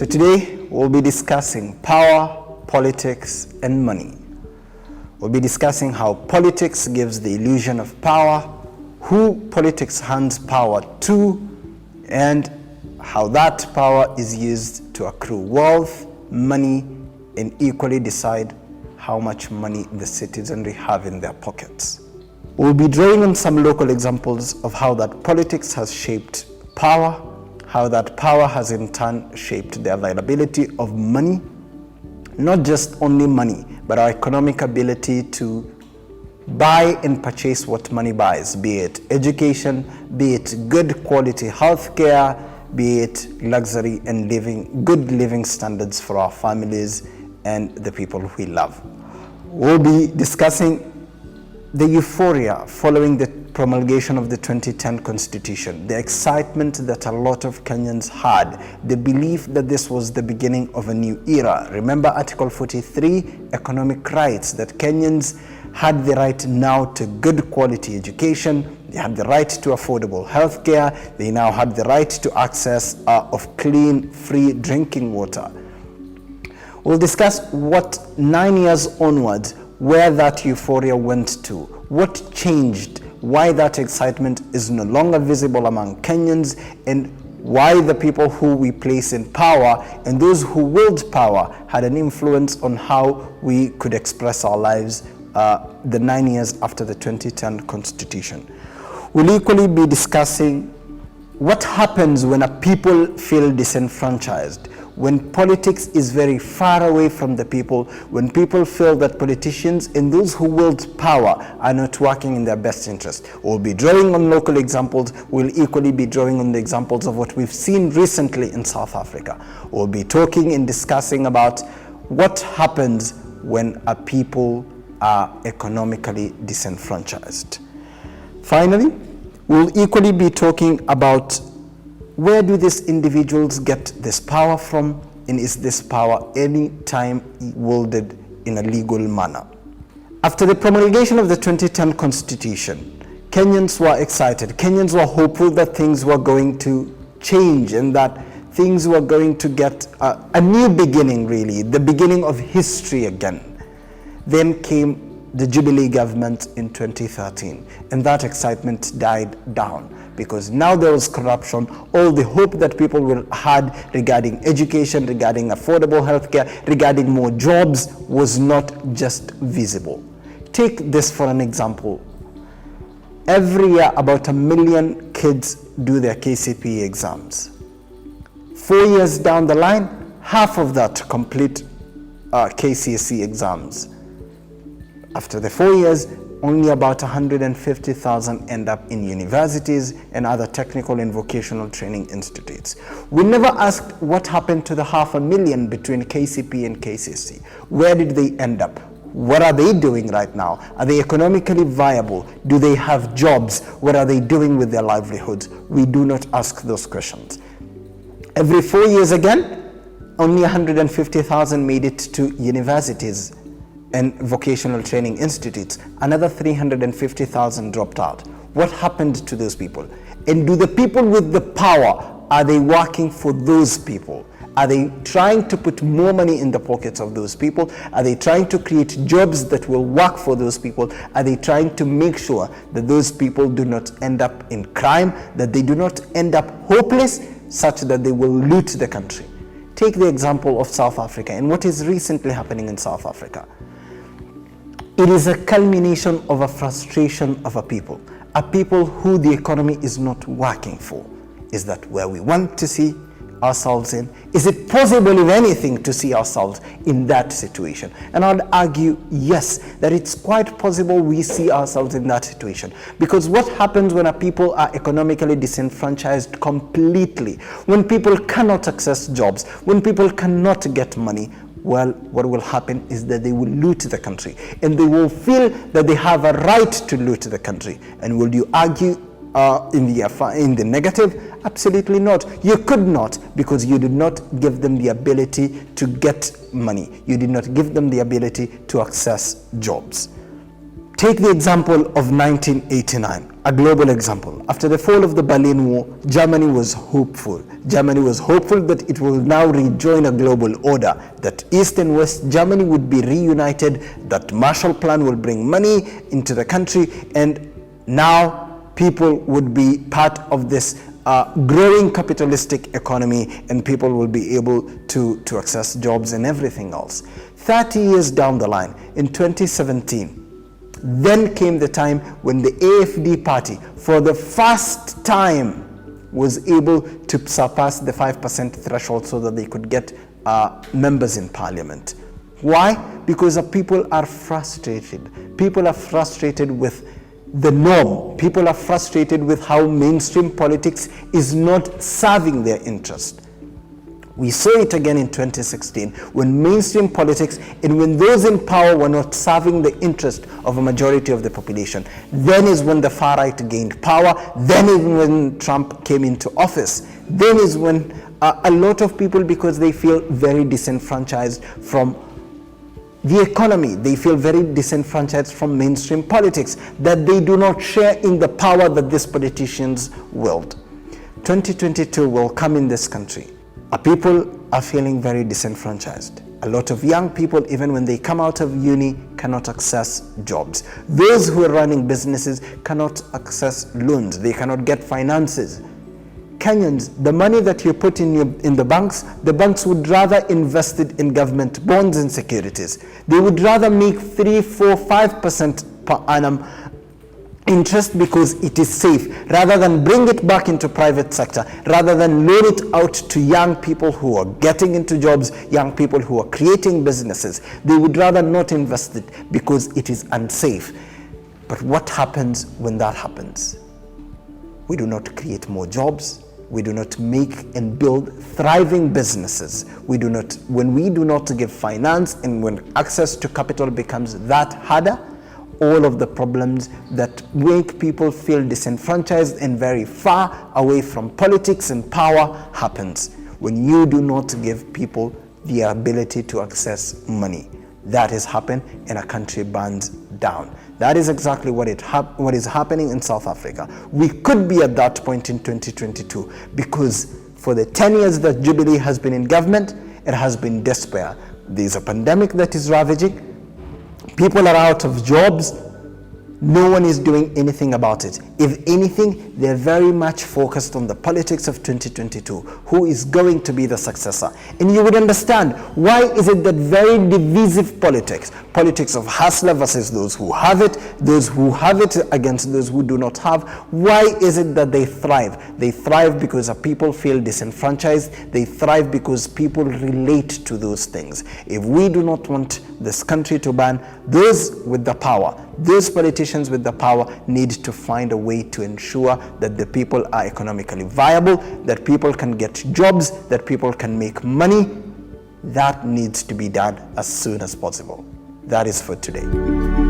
So today we'll be discussing power, politics, and money. We'll be discussing how politics gives the illusion of power, who politics hands power to, and how that power is used to accrue wealth, money, and equally decide how much money the citizenry have in their pockets. We'll be drawing on some local examples of how that politics has shaped power, how that power has in turn shaped the availability of money, not just only money, but our economic ability to buy and purchase what money buys, be it education, be it good quality healthcare, be it luxury and good living standards for our families and the people we love. We'll be discussing the euphoria following the promulgation of the 2010 Constitution, the excitement that a lot of Kenyans had, the belief that this was the beginning of a new era. Remember Article 43, economic rights, that Kenyans had the right now to good quality education, they had the right to affordable health care, they now had the right to access of clean, free drinking water. We'll discuss what 9 years onwards, where that euphoria went to, what changed, why that excitement is no longer visible among Kenyans, and why the people who we place in power and those who wield power had an influence on how we could express our lives the 9 years after the 2010 Constitution. We'll equally be discussing what happens when a people feel disenfranchised, when politics is very far away from the people, when people feel that politicians and those who wield power are not working in their best interest. We'll be drawing on local examples. We'll equally be drawing on the examples of what we've seen recently in South Africa. We'll be talking and discussing about what happens when a people are economically disenfranchised. Finally, we'll equally be talking about where do these individuals get this power from, and is this power any time wielded in a legal manner? After the promulgation of the 2010 Constitution, Kenyans were excited. Kenyans were hopeful that things were going to change and that things were going to get a new beginning, really, the beginning of history again. Then came the Jubilee government in 2013, and that excitement died down because now there was corruption. All the hope that people had regarding education, regarding affordable healthcare, regarding more jobs was not just visible. Take this for an example. Every year, about 1 million kids do their KCPE exams. 4 years down the line, half of that complete KCSE exams. After the 4 years, only about 150,000 end up in universities and other technical and vocational training institutes. We never asked what happened to the 500,000 between KCP and KCSE. Where did they end up? What are they doing right now? Are they economically viable? Do they have jobs? What are they doing with their livelihoods? We do not ask those questions. Every 4 years again, only 150,000 made it to universities and vocational training institutes. Another 350,000 dropped out. What happened to those people? And do the people with the power, are they working for those people? Are they trying to put more money in the pockets of those people? Are they trying to create jobs that will work for those people? Are they trying to make sure that those people do not end up in crime, that they do not end up hopeless, such that they will loot the country? Take the example of South Africa and what is recently happening in South Africa. It is a culmination of a frustration of a people who the economy is not working for. Is that where we want to see ourselves in? Is it possible, if anything, to see ourselves in that situation? And I'd argue, yes, that it's quite possible we see ourselves in that situation. Because what happens when a people are economically disenfranchised completely? When people cannot access jobs, when people cannot get money, well, what will happen is that they will loot the country, and they will feel that they have a right to loot the country. And will you argue in the negative? Absolutely not. You could not, because you did not give them the ability to get money. You did not give them the ability to access jobs. Take the example of 1989, a global example. After the fall of the Berlin Wall, Germany was hopeful. Germany was hopeful that it will now rejoin a global order, that East and West Germany would be reunited, that Marshall Plan will bring money into the country, and now people would be part of this growing capitalistic economy, and people will be able to access jobs and everything else. 30 years down the line, in 2017, then came the time when the AFD party, for the first time, was able to surpass the 5% threshold so that they could get members in parliament. Why? Because people are frustrated. People are frustrated with the norm. People are frustrated with how mainstream politics is not serving their interest. We saw it again in 2016 when mainstream politics and when those in power were not serving the interest of a majority of the population. Then is when the far right gained power. Then is when Trump came into office. Then is when a lot of people, because they feel very disenfranchised from the economy, they feel very disenfranchised from mainstream politics, that they do not share in the power that these politicians wield. 2022 will come in this country. People are feeling very disenfranchised. A lot of young people, even when they come out of uni, cannot access jobs. Those who are running businesses cannot access loans. They cannot get finances. Kenyans, the money that you put in the banks would rather invest it in government bonds and securities. They would rather make 3, 4, 5% per annum interest because it is safe, rather than bring it back into private sector, rather than loan it out to young people who are getting into jobs, young people who are creating businesses. They would rather not invest it because it is unsafe. But what happens when that happens? We do not create more jobs. We do not make and build thriving businesses. When we do not give finance, and when access to capital becomes that harder, all of the problems that make people feel disenfranchised and very far away from politics and power happens. When you do not give people the ability to access money, that has happened and a country burns down. That is exactly what is happening in South Africa. We could be at that point in 2022 because for the 10 years that Jubilee has been in government, it has been despair. There's a pandemic that is ravaging. People are out of jobs. No one is doing anything about it. If anything, they're very much focused on the politics of 2022. Who is going to be the successor? And you would understand why is it that very divisive politics of hustler versus those who have it against those who do not have. Why is it that they thrive? They thrive because people feel disenfranchised. They thrive because people relate to those things. If we do not want this country to burn, those with the power, those politicians with the power need to find a way to ensure that the people are economically viable, that people can get jobs, that people can make money. That needs to be done as soon as possible. That is for today.